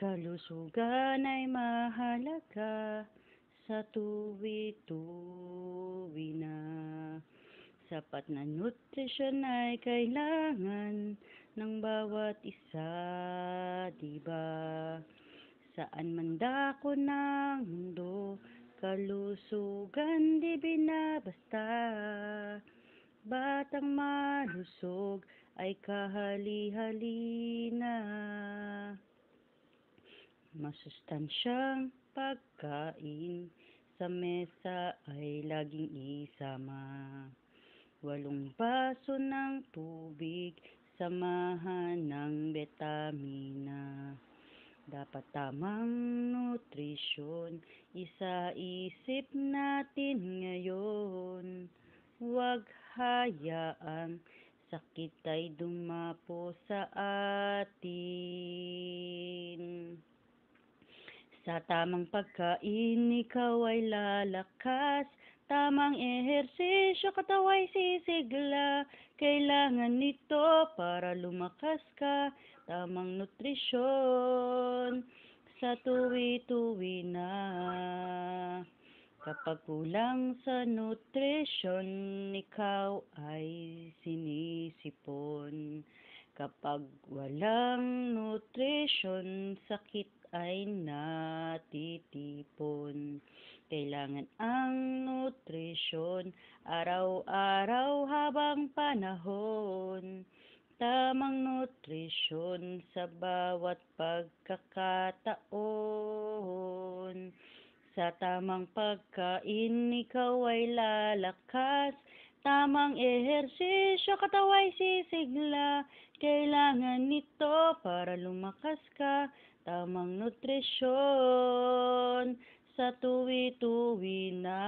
Kalusugan ay mahalaga sa tuwi-tuwi na. Sapat na nutrisyon ay kailangan ng bawat isa, di ba? Saan man dako ng mundo, kalusugan di binabasta. Batang malusog ay kahali-hali na. Masustansyang pagkain sa mesa ay laging isama. 8 baso ng tubig, samahan ng betamina. Dapat tamang nutrisyon, isa-isip natin ngayon. Huwag hayaang sakit ay dumapo sa atin. Sa tamang pagkain, ikaw ay lalakas. Tamang ehersisyo, katawa'y sisigla. Kailangan nito para lumakas ka. Tamang nutrisyon sa tuwi-tuwi na. Kapag kulang sa nutrisyon, ikaw ay sinisipon. Kapag walang nutrisyon, sakit ay natitipon. Kailangan ang nutrisyon araw-araw habang panahon. Tamang nutrisyon sa bawat pagkakataon. Sa tamang pagkain, ikaw ay lalakas. Tamang ehersisyo, katawa'y sisigla. Kailangan nito para lumakas ka. Tamang nutrisyon sa tuwi-tuwi na.